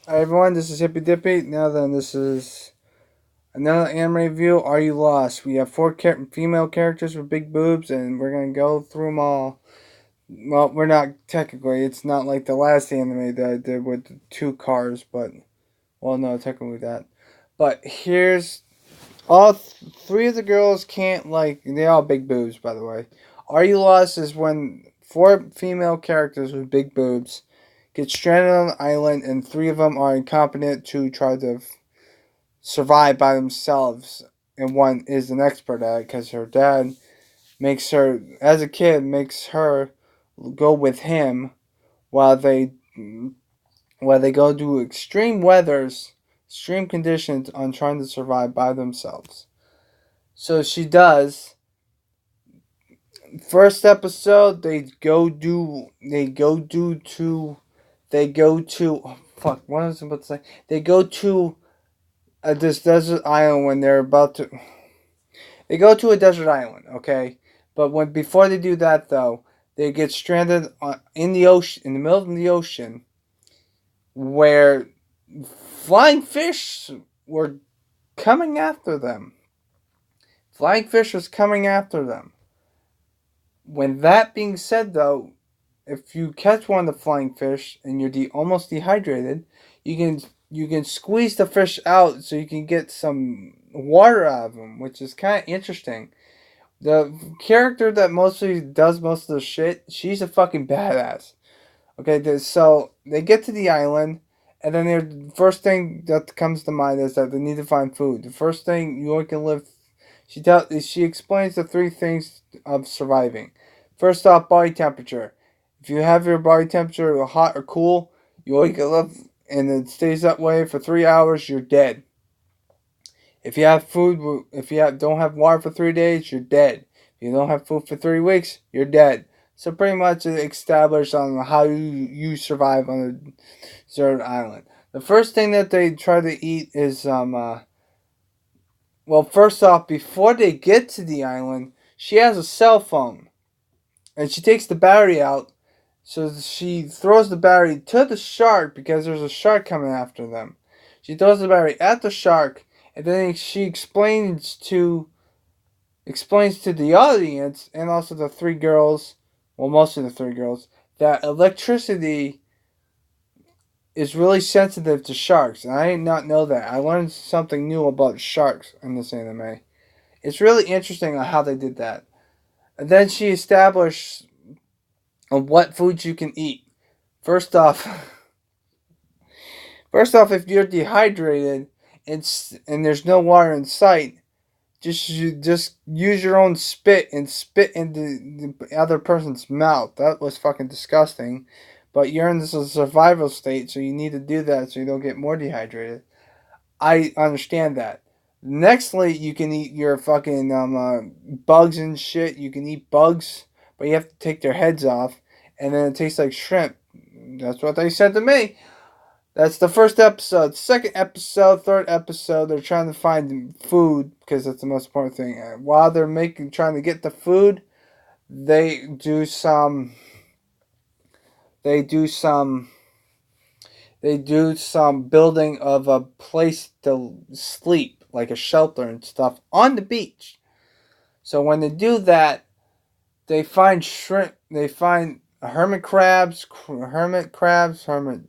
Hi everyone, this is Hippy Dippy. Now then, this is another anime review. Are You Lost? We have four female characters with big boobs, and we're gonna go through them all. Well, we're not technically. It's not like the last anime that I did with the two cars, but well, no, technically that. But here's all three of the girls can't like. They all big boobs, by the way. Are You Lost is when four female characters with big boobs get stranded on an island, and three of them are incompetent to try to survive by themselves, and one is an expert at it because her dad makes her, as a kid, makes her go with him while they go to extreme weathers, extreme conditions on trying to survive by themselves. So she does. First episode, they go to oh, fuck, what was I about to say? They go to this desert island when they're about to. They go to a desert island, okay? But when before they do that, though, they get stranded in the ocean, in the middle of the ocean, where flying fish were coming after them. Flying fish was coming after them. When that being said, though, if you catch one of the flying fish and you're almost dehydrated, you can squeeze the fish out so you can get some water out of them, which is kind of interesting. The character that mostly does most of the shit, she's a fucking badass. Okay, so they get to the island, and then the first thing that comes to mind is that they need to find food. The first thing you only can live. She explains the three things of surviving. First off, body temperature. If you have your body temperature hot or cool, you only can live, and it stays that way for 3 hours. You're dead. If you have food, if you don't have water for 3 days, you're dead. If you don't have food for 3 weeks, you're dead. So pretty much it established on how you survive on a desert island. The first thing that they try to eat is well, first off, before they get to the island, she has a cell phone, and she takes the battery out. So she throws the battery to the shark because there's a shark coming after them. She throws the battery at the shark, and then she explains to the audience and also the three girls, well, mostly the three girls, that electricity is really sensitive to sharks. And I did not know that. I learned something new about sharks in this anime. It's really interesting on how they did that. And then she established on what foods you can eat. First off, if you're dehydrated and there's no water in sight, just use your own spit and spit into the other person's mouth. That was fucking disgusting. But you're in this survival state, so you need to do that so you don't get more dehydrated. I understand that. Nextly, you can eat your fucking bugs and shit. You can eat bugs, but you have to take their heads off, and then it tastes like shrimp. That's what they said to me. That's the first episode. Second episode, third episode, they're trying to find food because that's the most important thing. While they're trying to get the food, they do some, they do some, they do some building of a place to sleep, like a shelter and stuff, on the beach. So when they do that, they find shrimp. They find hermit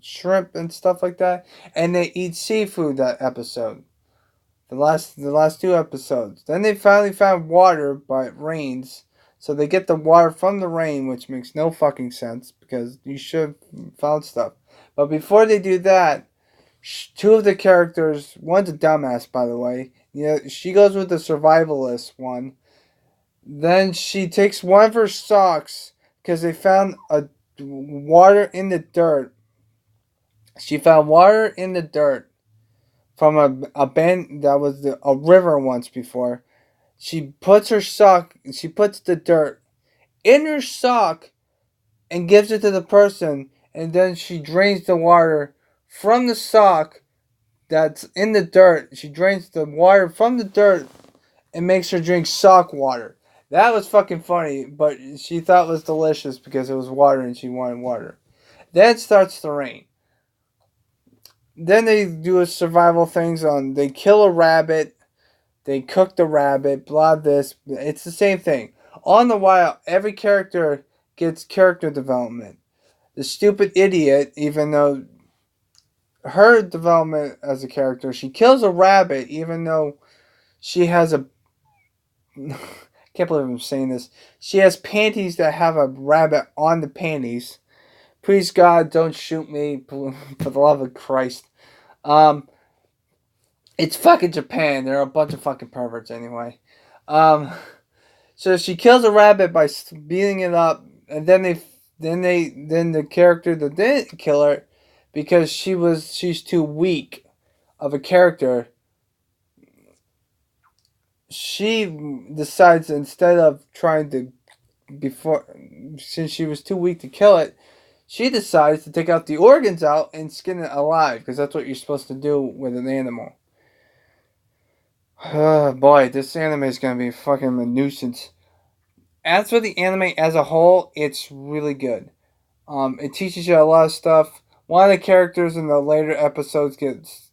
shrimp, and stuff like that, and they eat seafood that episode. The last two episodes. Then they finally found water, but it rains. So they get the water from the rain, which makes no fucking sense because you should have found stuff. But before they do that, two of the characters, one's a dumbass, by the way. Yeah, she goes with the survivalist one. Then she takes one of her socks because they found a water in the dirt. She found water in the dirt from a bend that was a river once before. She puts the dirt in her sock and gives it to the person, and then she drains the water from the sock that's in the dirt. She drains the water from the dirt and makes her drink sock water. That was fucking funny, but she thought it was delicious because it was water and she wanted water. Then it starts to rain. Then they do a survival things on. They kill a rabbit. They cook the rabbit. Blah this. It's the same thing. On the while, every character gets character development. The stupid idiot, even though her development as a character, she kills a rabbit, even though she has a. I can't believe I'm saying this. She has panties that have a rabbit on the panties. Please God, don't shoot me for the love of Christ. Um, it's fucking Japan. They're a bunch of fucking perverts anyway. Um, so she kills a rabbit by beating it up, and then the character that didn't kill her, because she's too weak of a character. She decides, instead of trying to, before, since she was too weak to kill it, she decides to take out the organs out and skin it alive, because that's what you're supposed to do with an animal. Oh boy, this anime is gonna be fucking a nuisance. As for the anime as a whole, it's really good. It teaches you a lot of stuff. One of the characters in the later episodes gets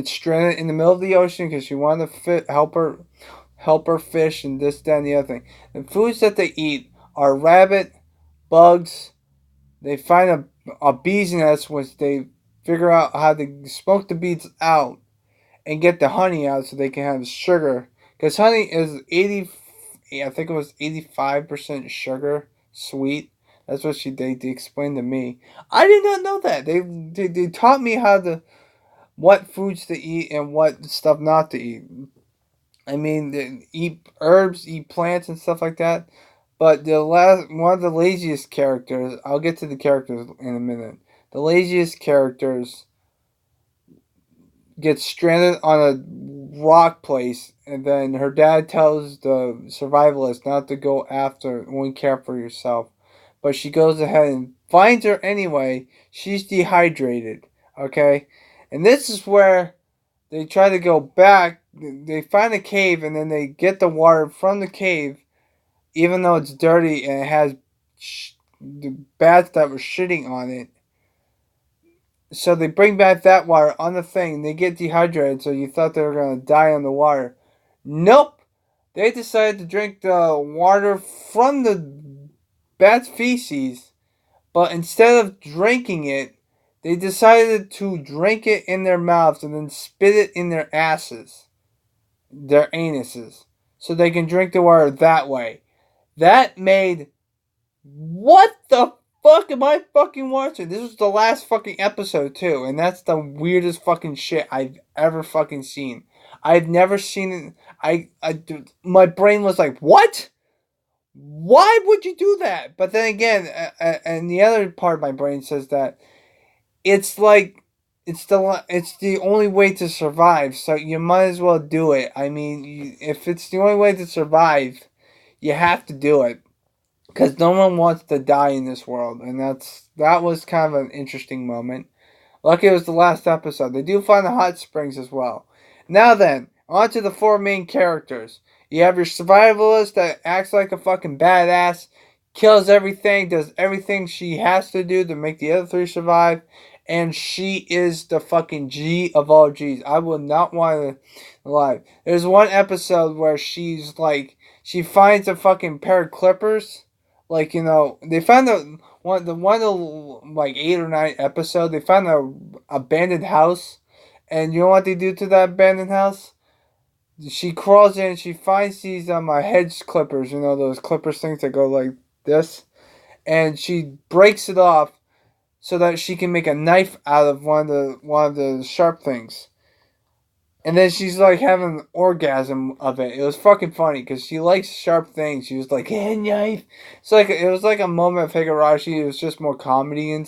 stranded in the middle of the ocean because she wanted to help her fish and this, that, and the other thing. The foods that they eat are rabbit, bugs. They find a bee's nest, which they figure out how to smoke the bees out and get the honey out so they can have sugar. Because honey is 80, I think it was 85% sugar, sweet. That's what they explained to me. I did not know that. They taught me what foods to eat and what stuff not to eat. I mean, they eat herbs, eat plants and stuff like that. But one of the laziest characters, I'll get to the characters in a minute. The laziest characters gets stranded on a rock place, and then her dad tells the survivalist not to go after, only care for yourself. But she goes ahead and finds her anyway. She's dehydrated, okay? And this is where they try to go back. They find a cave, and then they get the water from the cave, even though it's dirty and it has the bats that were shitting on it. So they bring back that water on the thing. They get dehydrated, so you thought they were going to die on the water. Nope. They decided to drink the water from the bat's feces, but instead of drinking it, they decided to drink it in their mouths and then spit it in their asses, their anuses, so they can drink the water that way. That made... What the fuck am I fucking watching? This was the last fucking episode too, and that's the weirdest fucking shit I've ever fucking seen. I've never seen it. My brain was like, what? Why would you do that? But then again, and the other part of my brain says that it's like it's the only way to survive, so you might as well do it. I mean, if it's the only way to survive, you have to do it. Because no one wants to die in this world, and that was kind of an interesting moment. Lucky it was the last episode. They do find the hot springs as well. Now then, on to the four main characters. You have your survivalist that acts like a fucking badass, kills everything, does everything she has to do to make the other three survive, and she is the fucking G of all G's. I would not want to lie. There's one episode where she's like, she finds a fucking pair of clippers. Like, you know, they found one of like 8 or 9 episode. They found a abandoned house, and you know what they do to that abandoned house? She crawls in. She finds these hedge clippers. You know, those clippers things that go like this, and she breaks it off so that she can make a knife out of one of the sharp things. And then she's like having an orgasm of it. It was fucking funny because she likes sharp things. She was like, "Hey, knife." It's like it was like a moment of Higurashi. It was just more comedy and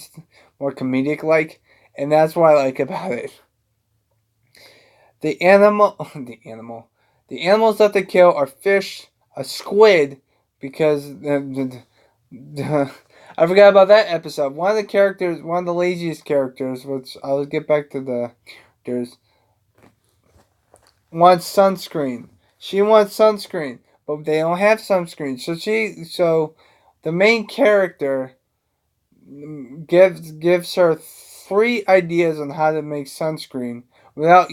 more comedic like, and that's what I like about it. The animal, the animals that they kill are fish, a squid, because I forgot about that episode. One of the characters, one of the laziest characters, which I'll get back to the characters, wants sunscreen. She wants sunscreen, but they don't have sunscreen. So the main character gives her 3 ideas on how to make sunscreen without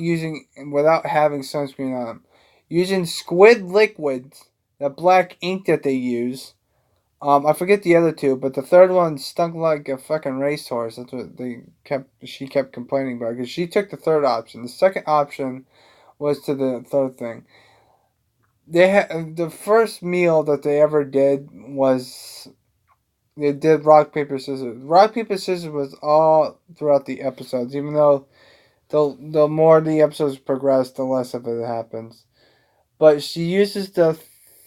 having sunscreen on them. Using squid liquids, the black ink that they use. I forget the other two, but the third one stunk like a fucking racehorse. That's what she kept complaining about because she took the third option. The second option was to the third thing. The first meal that they ever did was they did rock paper scissors. Rock paper scissors was all throughout the episodes, even though the more the episodes progress, the less of it happens. But she uses the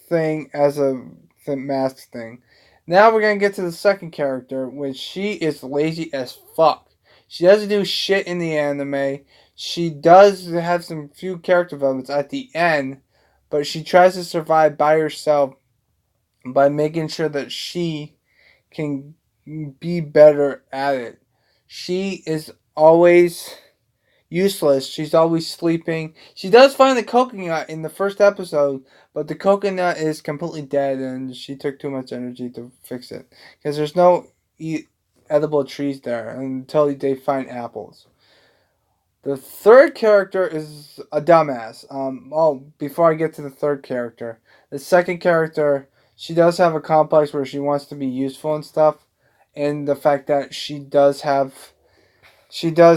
thing as a mask thing. Now we're gonna get to the second character, which she is lazy as fuck. She doesn't do shit in the anime. She does have some few character developments at the end, but she tries to survive by herself by making sure that she can be better at it. She is always useless. She's always sleeping. She does find the coconut in the first episode, but the coconut is completely dead and she took too much energy to fix it. Because there's no edible trees there until they find apples. The third character is a dumbass. Before I get to the third character, the second character, she does have a complex where she wants to be useful and stuff, and the fact that she does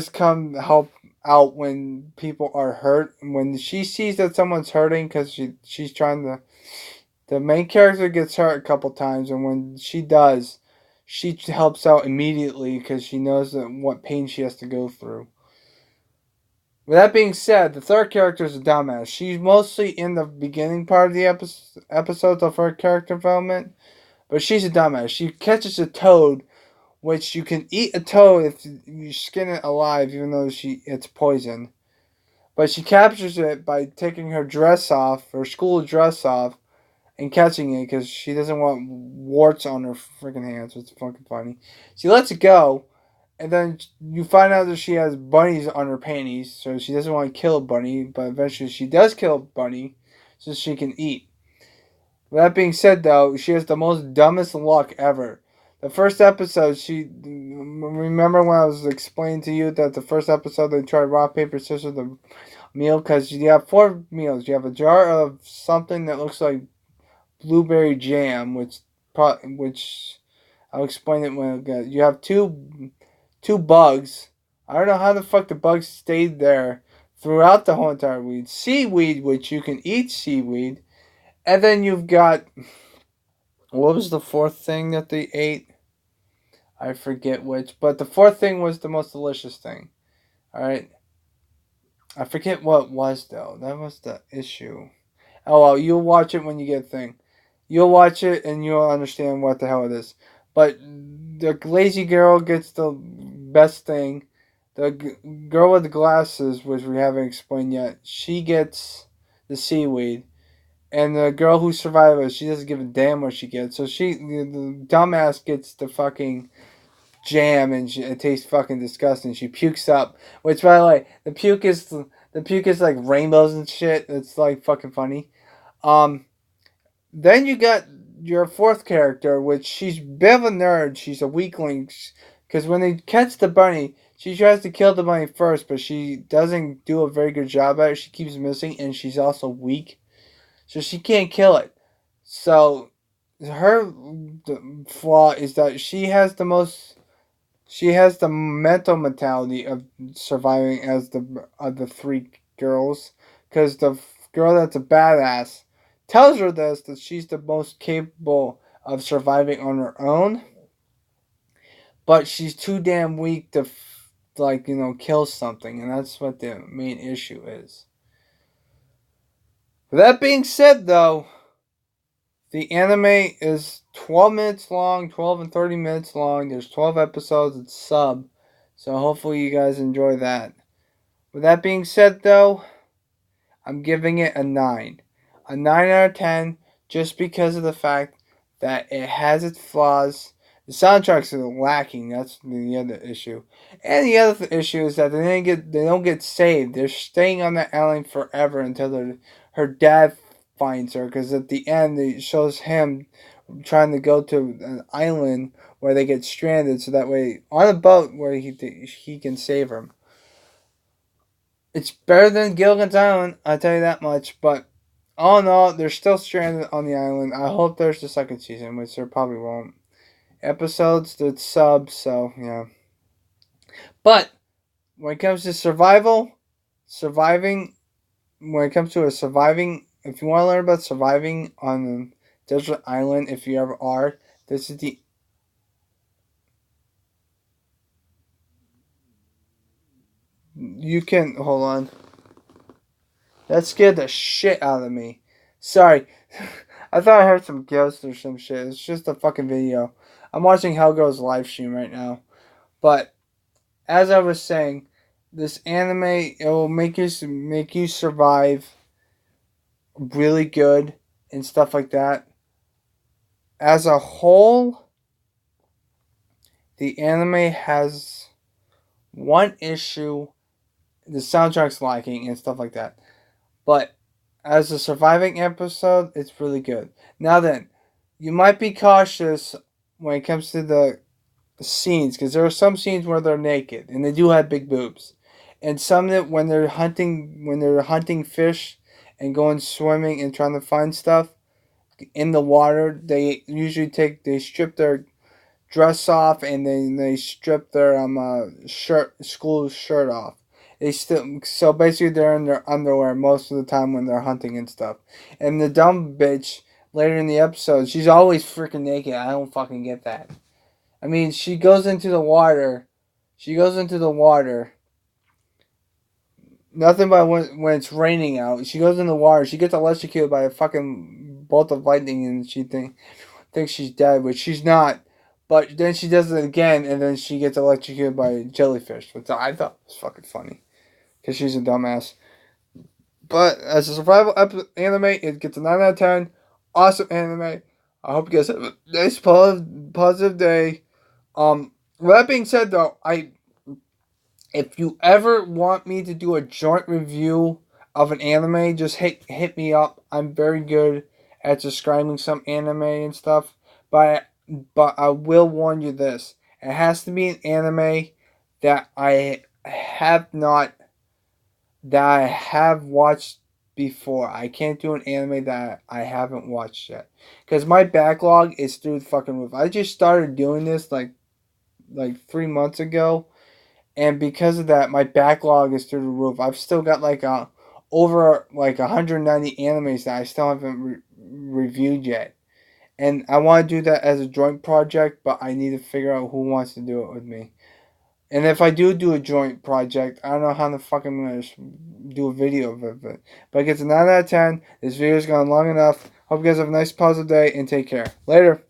come help out when people are hurt. When she sees that someone's hurting, because she's trying to, the main character gets hurt a couple times, and when she does, she helps out immediately because she knows what pain she has to go through. With that being said, the third character is a dumbass. She's mostly in the beginning part of the episodes of her character development, but she's a dumbass. She catches a toad, which you can eat a toad if you skin it alive, even though it's poison. But she captures it by taking her dress off, her school dress off, and catching it because she doesn't want warts on her freaking hands. It's fucking funny. She lets it go. And then you find out that she has bunnies on her panties, so she doesn't want to kill a bunny, but eventually she does kill a bunny so she can eat. With that being said, though, she has the most dumbest luck ever. The first episode, remember when I was explaining to you that the first episode they tried rock, paper, scissors, the meal? Because you have 4 meals. You have a jar of something that looks like blueberry jam, which I'll explain it when I get. You have two bugs. I don't know how the fuck the bugs stayed there throughout the whole entire week. Seaweed, which you can eat seaweed. And then you've got, what was the fourth thing that they ate? I forget which, but the fourth thing was the most delicious thing. Alright? I forget what it was though. That was the issue. Oh well, you'll watch it when you get a thing. You'll watch it and you'll understand what the hell it is. But the lazy girl gets the best thing. The girl with the glasses, which we haven't explained yet, she gets the seaweed. And the girl who survives, she doesn't give a damn what she gets. So the dumbass gets the fucking jam, and it tastes fucking disgusting. She pukes up. Which, by the way, the puke is like rainbows and shit. It's like fucking funny. Then you got your fourth character, which she's a bit of a nerd. She's a weakling. Because when they catch the bunny, she tries to kill the bunny first, but she doesn't do a very good job at it. She keeps missing, and she's also weak. So she can't kill it. So her flaw is that she has the mental mentality of surviving as the 3 girls. Because the girl that's a badass tells her that she's the most capable of surviving on her own, but she's too damn weak to kill something, and that's what the main issue is. With that being said, though, the anime is 12 minutes long, 12 and 30 minutes long. There's 12 episodes. It's sub, so hopefully you guys enjoy that. With that being said, though, I'm giving it a 9. A 9 out of 10 just because of the fact that it has its flaws. The soundtracks are lacking. That's the other issue. And the other issue is that they don't get saved. They're staying on that island forever until her dad finds her. Because at the end, it shows him trying to go to an island where they get stranded, so that way on a boat where he can save them. It's better than Gilligan's Island, I tell you that much. But all in all, they're still stranded on the island. I hope there's a second season, which there probably won't. Episodes that sub, so yeah. But when it comes to surviving, when it comes to a surviving, if you want to learn about surviving on a desert island, if you ever are, this is the. You can hold on. That scared the shit out of me. Sorry. I thought I heard some ghosts or some shit. It's just a fucking video. I'm watching Hellgirl's live stream right now. But as I was saying, this anime, it will make you survive really good and stuff like that. As a whole, the anime has one issue. The soundtrack's lacking and stuff like that. But as a surviving episode, it's really good. Now then, you might be cautious when it comes to the scenes, because there are some scenes where they're naked and they do have big boobs, and some that when they're hunting fish and going swimming and trying to find stuff in the water, they usually they strip their dress off, and then they strip their school shirt off. They still so basically they're in their underwear most of the time when they're hunting and stuff. And the dumb bitch later in the episode, she's always freaking naked. I don't fucking get that. I mean, she goes into the water. She goes into the water. Nothing but when it's raining out. She goes in the water. She gets electrocuted by a fucking bolt of lightning, and she thinks she's dead, which she's not. But then she does it again, and then she gets electrocuted by a jellyfish, which I thought was fucking funny, because she's a dumbass. But as a survival anime, it gets a 9 out of 10. Awesome anime. I hope you guys have a nice positive day. With that being said, though, if you ever want me to do a joint review of an anime, just hit me up. I'm very good at describing some anime and stuff, but I will warn you this: it has to be an anime that I have not that I have watched before. I can't do an anime that I haven't watched yet, because my backlog is through the fucking roof. I just started doing this like 3 months ago, and because of that, my backlog is through the roof. I've still got over 190 animes that I still haven't reviewed yet, and I want to do that as a joint project, but I need to figure out who wants to do it with me. And if I do a joint project, I don't know how the fuck I'm gonna do a video of it. But it gets a 9 out of 10. This video's gone long enough. Hope you guys have a nice positive day and take care. Later.